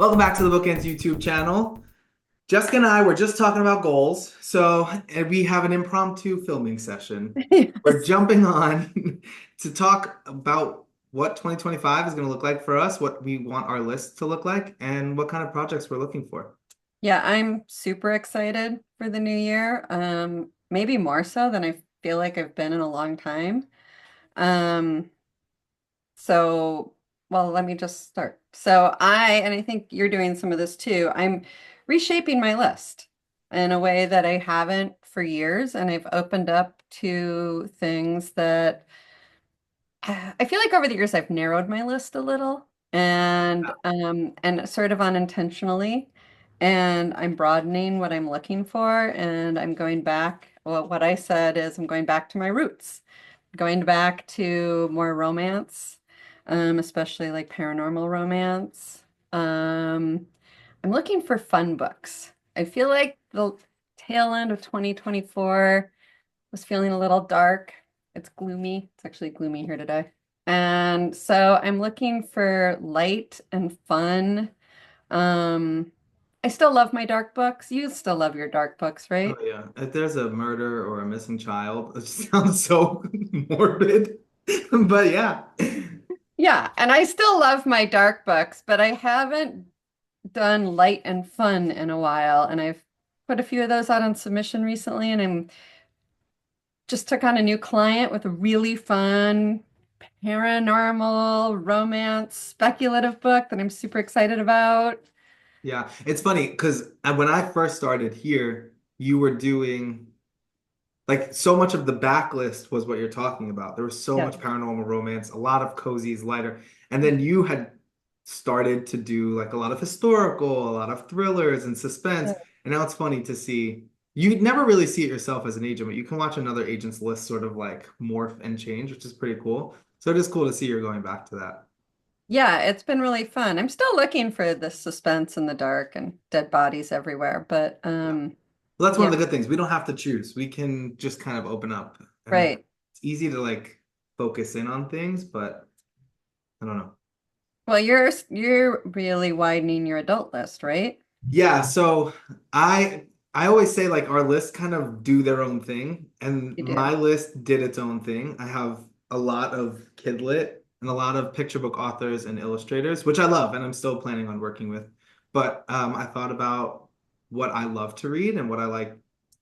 Welcome back to the BookEnds YouTube channel. Jessica and I were just talking about goals, so we have an impromptu filming session. We're Yes. jumping on to talk about what 2025 is going to look like for us, what we want our list to look like, and what kind of projects we're looking for. Yeah, I'm super excited for the new year. Maybe more so than I feel like I've been in a long time. Um, so, well, let me just start. And I think you're doing some of this too. I'm reshaping my list in a way that I haven't for years, and I've opened up to things that I feel like over the years I've narrowed my list a little and sort of unintentionally. And I'm broadening what I'm looking for, and I'm going back. Well, what I said is I'm going back to my roots, going back to more romance, especially like paranormal romance. Um, I'm looking for fun books. I feel like the tail end of 2024 was feeling a little dark. It's gloomy. It's actually gloomy here today. And so I'm looking for light and fun. Um, I still love my dark books. You still love your dark books, Oh right? yeah, if there's a murder or a missing child, it just sounds so morbid. But yeah. Yeah, and I still love my dark books, but I haven't done light and fun in a while. And I've put a few of those out on submission recently, and I'm just took on a new client with a really fun paranormal romance speculative book that I'm super excited about. Yeah, it's funny because when I first started here, you were doing like so much of the backlist was what you're talking about. There was so Yeah. much paranormal romance, a lot of cozies, lighter. And then you had started to do like a lot of historical, a lot of thrillers and suspense. And now it's funny to see you'd never really see it yourself as an agent, but you can watch another agent's list sort of like morph and change, which is pretty cool. So it is cool to see you're going back to that. Yeah, it's been really fun. I'm still looking for the suspense in the dark and dead bodies everywhere, but Yeah. Well, that's one of yeah, the good things. We don't have to choose. We can just kind of open up and right. it's easy to like focus in on things, but I don't know. Well, you're really widening your adult list, right? Yeah, so I always say like our lists kind of do their own thing, and You my do. list did its own thing. I have a lot of kid lit and a lot of picture book authors and illustrators, which I love and I'm still planning on working with. But I thought about what I love to read and what I like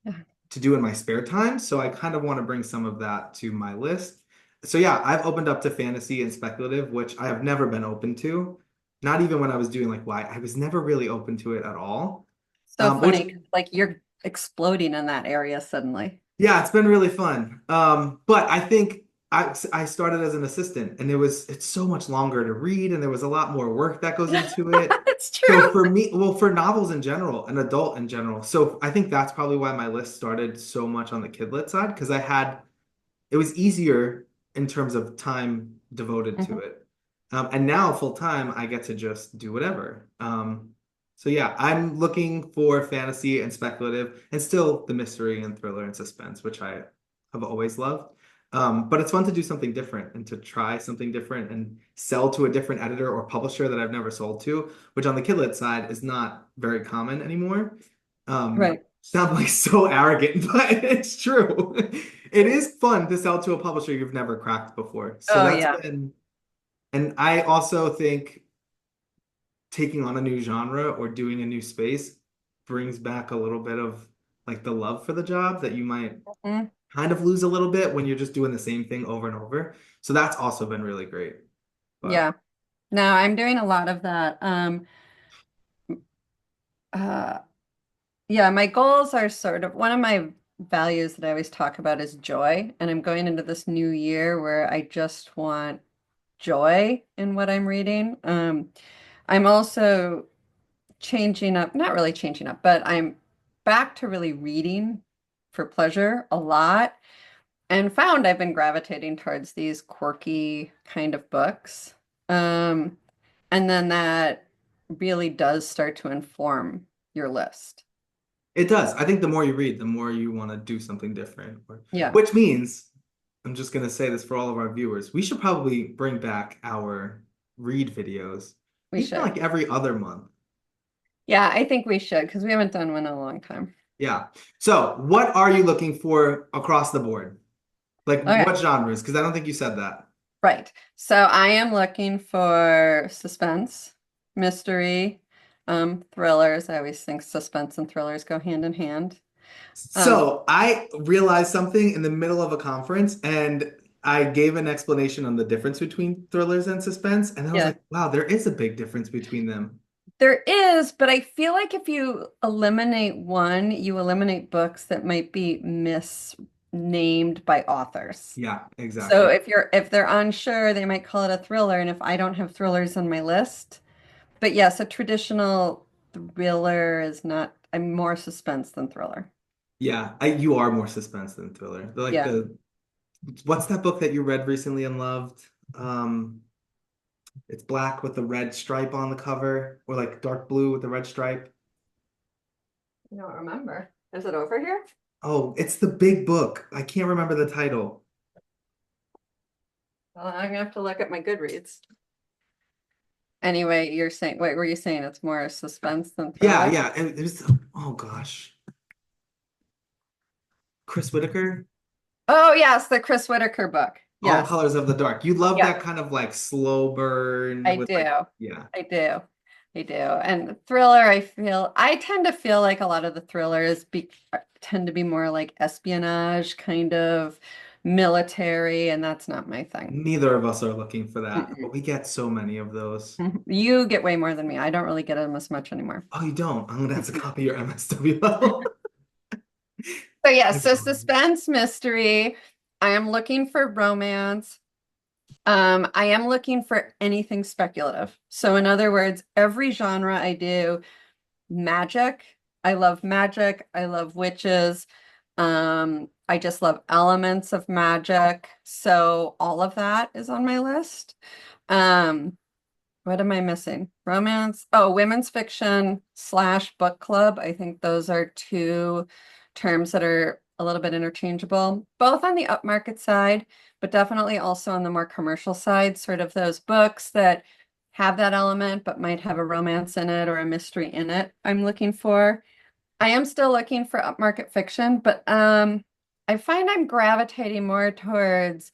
Yeah. to do in my spare time. So I kind of want to bring some of that to my list. So yeah, I've opened up to fantasy and speculative, which I have never been open to. Not even when I was doing like why I was never really open to it at all. So Which funny, 'cause, like you're exploding in that area suddenly. yeah, it's been really fun. But I think I started as an assistant and it's so much longer to read and there was a lot more work that goes into it. It's So true. for me, well, for novels in general, an adult in general. So I think that's probably why my list started so much on the kidlit side because it was easier in terms of time devoted to Mhm. it. And now full time, I get to just do whatever. So yeah, I'm looking for fantasy and speculative and still the mystery and thriller and suspense, which I have always loved. But it's fun to do something different and to try something different and sell to a different editor or publisher that I've never sold to, which on the Kidlit side is not very common anymore. Right. Sound like so arrogant, but it's true. It is fun to sell to a publisher you've never cracked before. So Oh that's yeah. been, and I also think taking on a new genre or doing a new space brings back a little bit of like the love for the job that you might Mhm. kind of lose a little bit when you're just doing the same thing over and over. So that's also been really great. But Yeah. No, I'm doing a lot of that. Uh, yeah, my goals are sort of one of my values that I always talk about is joy. And I'm going into this new year where I just want joy in what I'm reading. I'm also changing up, not really changing up, but I'm back to really reading for pleasure a lot and found I've been gravitating towards these quirky kind of books. Um, and then that really does start to inform your list. it does. I think the more you read, the more you want to do something different. Yeah, Which means, I'm just going to say this for all of our viewers, we should probably bring back our read videos, we even should. like every other month. Yeah, I think we should because we haven't done one in a long time. Yeah. So, what are you looking for across the board? Like Okay, what genres? Because I don't think you said that. right. So I am looking for suspense, mystery, thrillers. I always think suspense and thrillers go hand in hand. Um, So, I realized something in the middle of a conference and I gave an explanation on the difference between thrillers and suspense. And I was yeah. like, wow, there is a big difference between them. There is, but I feel like if you eliminate one, you eliminate books that might be misnamed by authors. Yeah, So exactly. if they're unsure, they might call it a thriller, and if I don't have thrillers on my list, but yes, a traditional thriller is not, I'm more suspense than thriller. Yeah, you are more suspense than thriller. They're like Yeah. the what's that book that you read recently and loved? It's black with a red stripe on the cover, or like dark blue with a red stripe. I don't remember. Is it over here? Oh, it's the big book. I can't remember the title. Well, I'm gonna have to look at my Goodreads. Anyway, you're saying, what were you saying? It's more suspense than Yeah, thriller? yeah. It was, oh gosh. Chris Whitaker, Oh, yes, the Chris Whitaker book. All Yes. Colors of the Dark. You love Yeah, that kind of like slow burn I with do. like, yeah. I do. I do. And thriller, I tend to feel like a lot of the thrillers tend to be more like espionage, kind of military, and that's not my thing. Neither of us are looking for that, Mm-mm. but we get so many of those. You get way more than me. I don't really get them as much anymore. Oh, you don't? I'm gonna have to Mm-mm. copy your MSWL. So yeah, That's so fine. suspense mystery. I am looking for romance. I am looking for anything speculative. So in other words, every genre I do, magic. I love magic. I love witches. I just love elements of magic. So all of that is on my list. Um, what am I missing? Romance. Oh, women's fiction slash book club. I think those are two terms that are a little bit interchangeable, both on the upmarket side, but definitely also on the more commercial side, sort of those books that have that element but might have a romance in it or a mystery in it. I'm looking for. I am still looking for upmarket fiction, but I find I'm gravitating more towards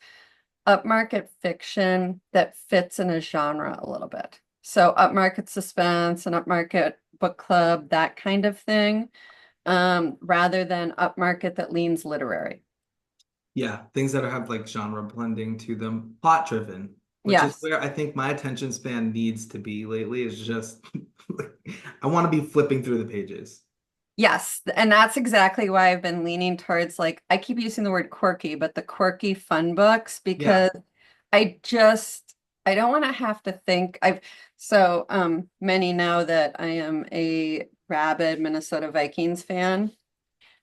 upmarket fiction that fits in a genre a little bit. So upmarket suspense and upmarket book club, that kind of thing, rather than upmarket that leans literary. Yeah, things that have like genre blending to them, plot driven, which is Yes. where I think my attention span needs to be lately, is just like, I want to be flipping through the pages. Yes, and that's exactly why I've been leaning towards like I keep using the word quirky, but the quirky fun books Yeah. because I just I don't want to have to think. I've so many know that I am a rabid Minnesota Vikings fan.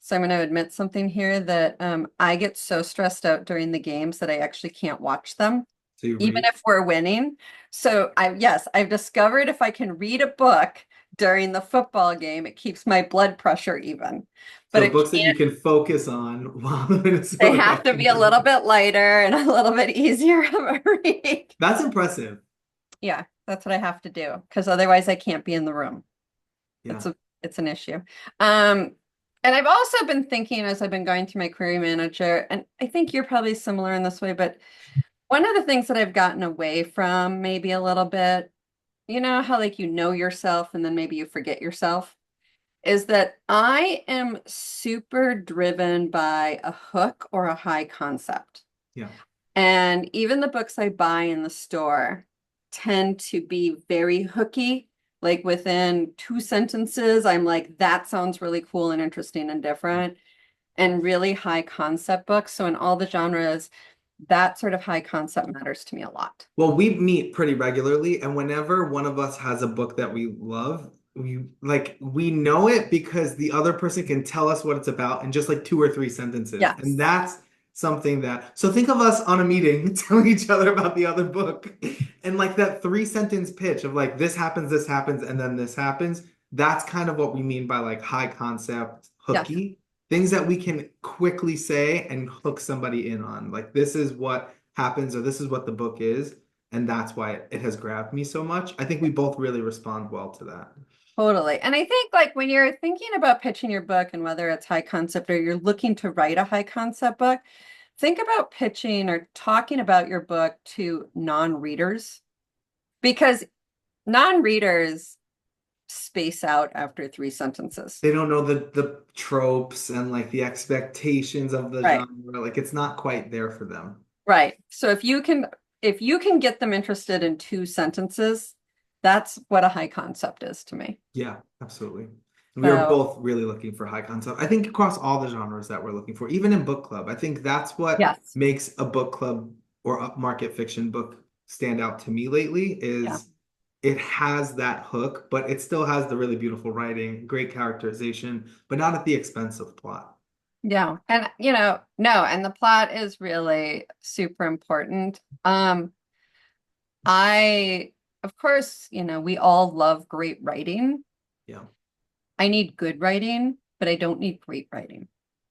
So I'm going to admit something here that I get so stressed out during the games that I actually can't watch them, So you even read. if we're winning. So yes, I've discovered if I can read a book during the football game, it keeps my blood pressure even. But So it books that you can't, can focus on while the they Minnesota have to be Vikings a are little winning. bit lighter and a little bit easier of a read. That's impressive. Yeah, that's what I have to do because otherwise I can't be in the room. It's Yeah. a it's an issue. Um, and I've also been thinking as I've been going through my query manager, and I think you're probably similar in this way, but one of the things that I've gotten away from maybe a little bit, you know how like you know yourself and then maybe you forget yourself, is that I am super driven by a hook or a high concept. Yeah. And even the books I buy in the store tend to be very hooky. Like within two sentences, I'm like, that sounds really cool and interesting and different, and really high concept books. So in all the genres, that sort of high concept matters to me a lot. Well, we meet pretty regularly, and whenever one of us has a book that we love, we know it because the other person can tell us what it's about in just like two or three sentences. And Yes. that's something that, so think of us on a meeting telling each other about the other book. And like that three-sentence pitch of like this happens, and then this happens. That's kind of what we mean by like high concept, Yes. hooky, things that we can quickly say and hook somebody in on. Like this is what happens, or this is what the book is, and that's why it has grabbed me so much. I think we both really respond well to that. Totally. And I think like when you're thinking about pitching your book and whether it's high concept or you're looking to write a high concept book, think about pitching or talking about your book to non-readers because non-readers space out after three sentences. They don't know the tropes and like the expectations of the Right. genre. Like it's not quite there for them. Right. So if you can get them interested in two sentences, that's what a high concept is to me. Yeah, absolutely. And we were So, both really looking for high concept. I think across all the genres that we're looking for, even in book club, I think that's what yes. makes a book club or upmarket fiction book stand out to me lately Yeah. is it has that hook, but it still has the really beautiful writing, great characterization, but not at the expense of plot. Yeah. And no, and the plot is really super important. I of course, we all love great writing. Yeah. I need good writing, but I don't need great writing.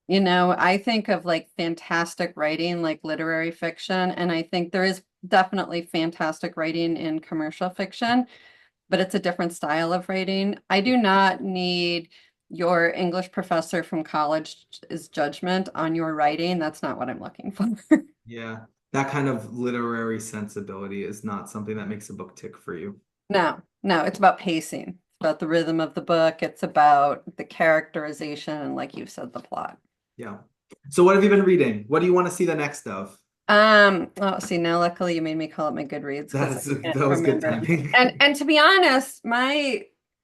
I think of like fantastic writing, like literary fiction, and I think there is definitely fantastic writing in commercial fiction, but it's a different style of writing. I do not need your English professor from college's judgment on your writing. That's not what I'm looking for. Yeah. That kind of literary sensibility is not something that makes a book tick for you. No, no, it's about pacing. It's about the rhythm of the book. It's about the characterization and, like you said, the plot. Yeah. So what have you been reading? What do you want to see the next of? Oh, see, now luckily you made me call up my Goodreads That because I is can't that was good remember. timing. And to be honest,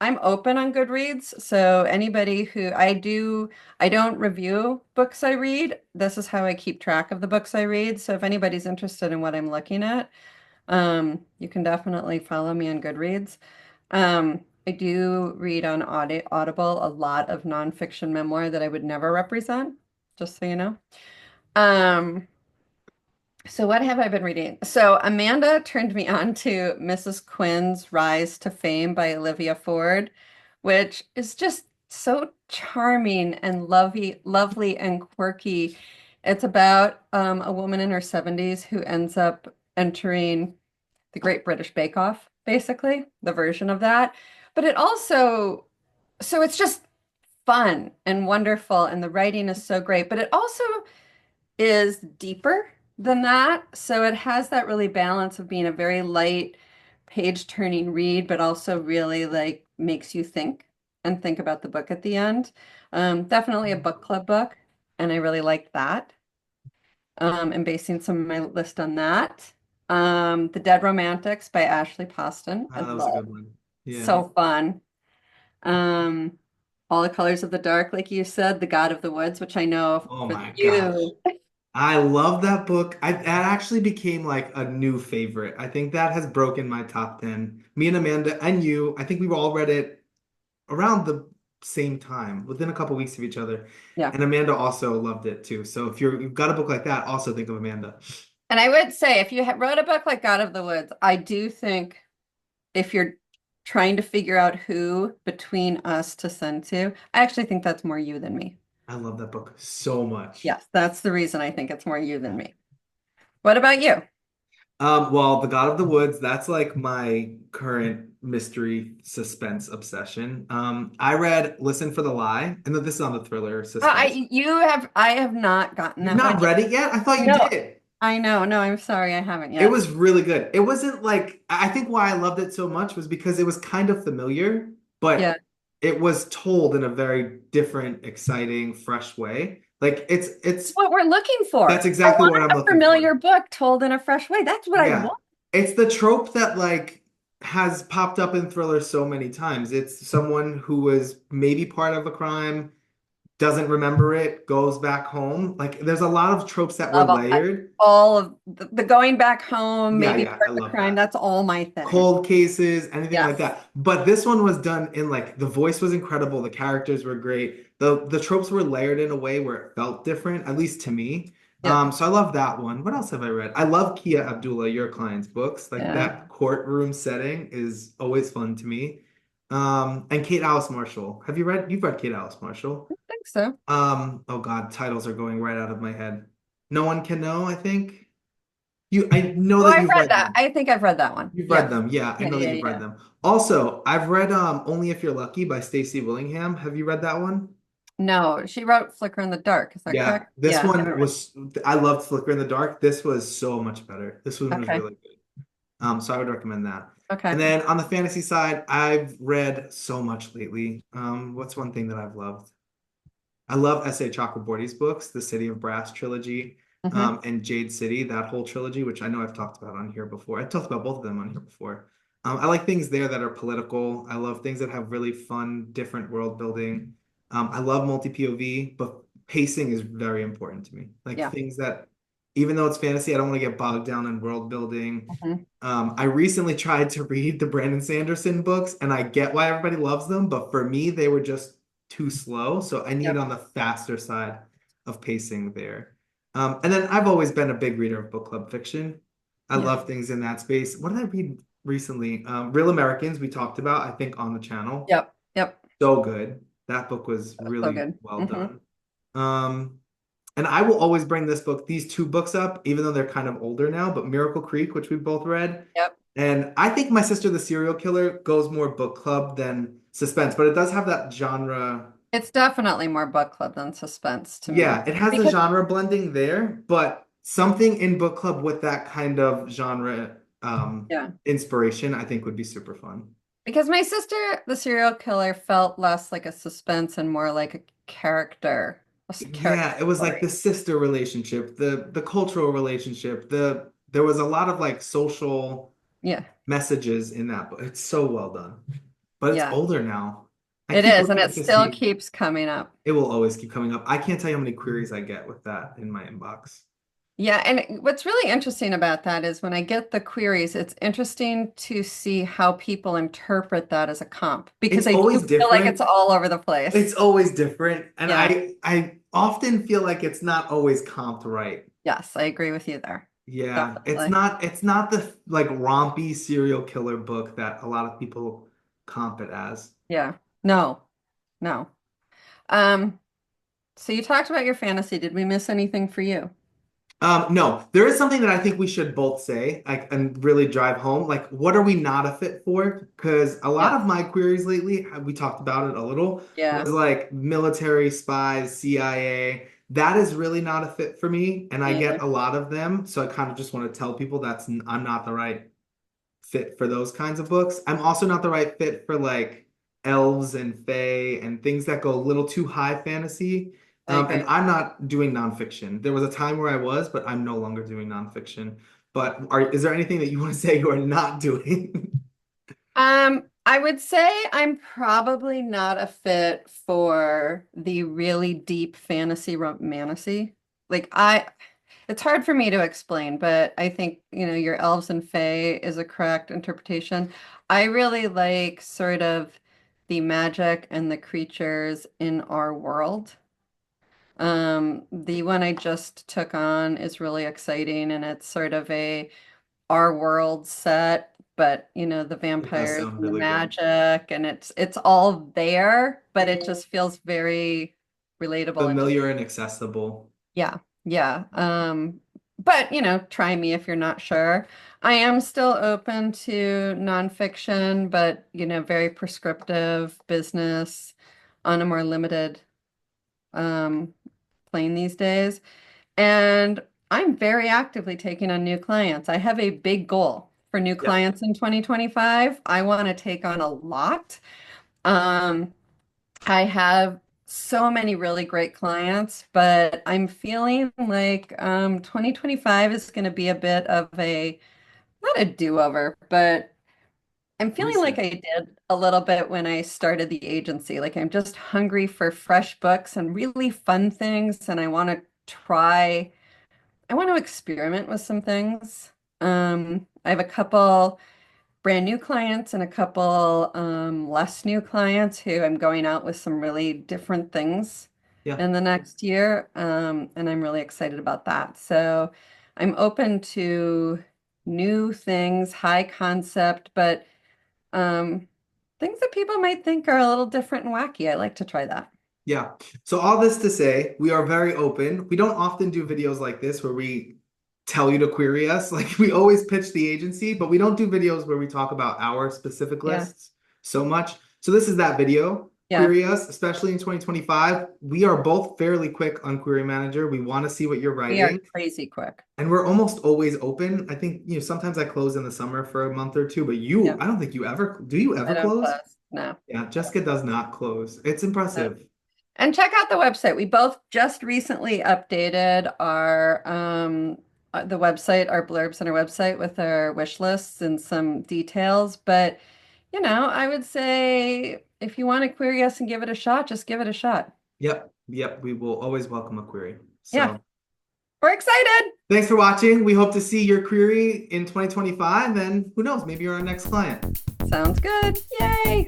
I'm open on Goodreads. So anybody who I don't review books I read. This is how I keep track of the books I read. So if anybody's interested in what I'm looking at, you can definitely follow me on Goodreads. I do read on Audible a lot of nonfiction memoir that I would never represent, just so you know. Um, so what have I been reading? So Amanda turned me on to Mrs. Quinn's Rise to Fame by Olivia Ford, which is just so charming and lovely and quirky. It's about a woman in her 70s who ends up entering the Great British Bake Off, basically, the version of that. But so it's just fun and wonderful, and the writing is so great, but it also is deeper than that. So it has that really balance of being a very light page turning read, but also really like makes you think and think about the book at the end. Definitely a book club book, and I really liked that. And basing some of my list on that. The Dead Romantics by Ashley Poston. I That was a love. good one. Yeah. So fun. Um, All the Colors of the Dark, like you said, The God of the Woods, which I know Oh for my gosh. you. I love that book. That actually became like a new favorite. I think that has broken my top 10. Me and Amanda and you, I think we all read it around the same time, within a couple weeks of each other. Yeah. And Amanda also loved it too. So if you've got a book like that, also think of Amanda. And I would say if you wrote a book like God of the Woods, I do think if you're trying to figure out who between us to send to, I actually think that's more you than me. I love that book so much. Yes, that's the reason I think it's more you than me. What about you? Well, The God of the Woods, that's like my current mystery suspense obsession. I read Listen for the Lie, and then this is on the thriller suspense. I have not gotten You've that one not yet. read it yet? I thought you No, did. I know. No, I'm sorry, I haven't It yet. was really good. It wasn't like I think why I loved it so much was because it was kind of familiar, Yeah. but it was told in a very different, exciting, fresh way. Like it's What we're looking for. that's I exactly what want I'm a looking for. familiar book told in a fresh way. That's what I Yeah. want. It's the trope that like has popped up in thrillers so many times. It's someone who was maybe part of a crime, doesn't remember it, goes back home. Like there's a lot of tropes that were Love layered. all of the going back home, Yeah, maybe yeah, I part of the love crime. that. That's all my thing. Cold cases, anything like Yes. that. But this one was done in like the voice was incredible, the characters were great. The tropes were layered in a way where it felt different, at least to me. Yeah. So I love that one. What else have I read? I love Kia Abdullah, your client's books. Like Yeah. that courtroom setting is always fun to me. And Kate Alice Marshall. You've read Kate Alice Marshall? I think so. Oh God, titles are going right out of my head. No One Can Know, I think. I know Oh, that I've you've read read that. them. I think I've read that one. You've read Yep. them. Yeah, I Yeah, know that yeah, you've read yeah. them. Also, I've read Only If You're Lucky by Stacey Willingham. Have you read that one? No, she wrote Flicker in the Dark. Is that Yeah, correct? this Yeah, I one haven't read. was, I loved Flicker in the Dark. This was so much better. This one was Okay. really good. So I would recommend that. Okay. And then on the fantasy side, I've read so much lately. What's one thing that I've loved? I love S.A. Chakraborty's books, the City of Brass trilogy, Hmm. and Jade City, that whole trilogy, which I know I've talked about on here before. I've talked about both of them on here before. I like things there that are political. I love things that have really fun, different world building. I love multi-POV, but pacing is very important to me. Like Yeah. things that, even though it's fantasy, I don't want to get bogged down in world building. Hmm. I recently tried to read the Brandon Sanderson books, and I get why everybody loves them, but for me, they were just too slow. So I need Yep. on the faster side of pacing there. And then I've always been a big reader of book club fiction. I Yeah. love things in that space. What did I read recently? Real Americans, we talked about, I think, on the channel. Yep. Yep. So good. That book was So really good. well Hmm. done. Um, and I will always bring these two books up, even though they're kind of older now, but Miracle Creek, which we both read. Yep. And I think My Sister the Serial Killer goes more book club than suspense, but it does have that genre. It's definitely more book club than suspense to Yeah, me. it has the Because genre blending there, but something in book club with that kind of genre yeah. inspiration, I think would be super fun. Because my sister, the serial killer, felt less like a suspense and more like a character, character Yeah, it was like the story. sister relationship, the cultural relationship, there was a lot of like social Yeah. messages in that book. It's so well done. But it's Yeah. older now. I It keep is, and looking it to still see. keeps coming up. It will always keep coming up. I can't tell you how many queries I get with that in my inbox. Yeah, and what's really interesting about that is when I get the queries, it's interesting to see how people interpret that as a comp because It's I do always feel like it's different. all over the It's place. always different. And Yeah. I often feel like it's not always comped right. Yes, I agree with you there. Yeah, Definitely. it's not the like rompy serial killer book that a lot of people comp it as. Yeah. No, no. Um, so you talked about your fantasy. Did we miss anything for you? No, there is something that I think we should both say, like, and really drive home. Like, what are we not a fit for? Because a lot Yeah. of my queries lately, we talked about it a little, Yeah. was like military spies, CIA. That is really not a fit for me, and I Me get either. a lot of them. So I kind of just want to tell people I'm not the right fit for those kinds of books. I'm also not the right fit for like elves and fae and things that go a little too high fantasy. I And agree. I'm not doing nonfiction. There was a time where I was, but I'm no longer doing nonfiction. But is there anything that you want to say you are not doing? I would say I'm probably not a fit for the really deep fantasy romantasy. Like it's hard for me to explain, but I think, your elves and fae is a correct interpretation. I really like sort of the magic and the creatures in our world. The one I just took on is really exciting and it's sort of a our world set, but the It does vampires sound and the really good. magic and it's all there, but it just feels very relatable and Familiar and accessible. yeah, yeah. But try me if you're not sure. I am still open to nonfiction, but very prescriptive business on a more limited um plane these days. And I'm very actively taking on new clients. I have a big goal for new Yeah. clients in 2025. I want to take on a lot. Um, I have so many really great clients, but I'm feeling like 2025 is going to be a bit of not a do-over, but I'm feeling like Reset. I did a little bit when I started the agency. Like I'm just hungry for fresh books and really fun things, and I want to experiment with some things. I have a couple brand new clients and a couple less new clients who I'm going out with some really different things Yeah. in the next year. And I'm really excited about that. So I'm open to new things, high concept, but um, things that people might think are a little different and wacky. I like to try that. Yeah. So all this to say, we are very open. We don't often do videos like this where we tell you to query us. Like we always pitch the agency, but we don't do videos where we talk about our specific Yeah. lists so much. So this is that video. Yeah. Query us, especially in 2025. We are both fairly quick on Query Manager. We want to see what you're We are writing. crazy quick. And we're almost always open. I think, sometimes I close in the summer for a month or two, but Yeah. I don't think you ever, do you I ever don't close? close. No. Yeah, Jessica does not close. It's No. impressive. And check out the website. We both just recently updated our the website, our blurbs on our website with our wish lists and some details. But I would say if you want to query us and give it a shot, just give it a shot. Yep, yep. We will always welcome a query. Yeah, So we're excited. thanks for watching. We hope to see your query in 2025, and who knows, maybe you're our next client. Sounds good. Yay.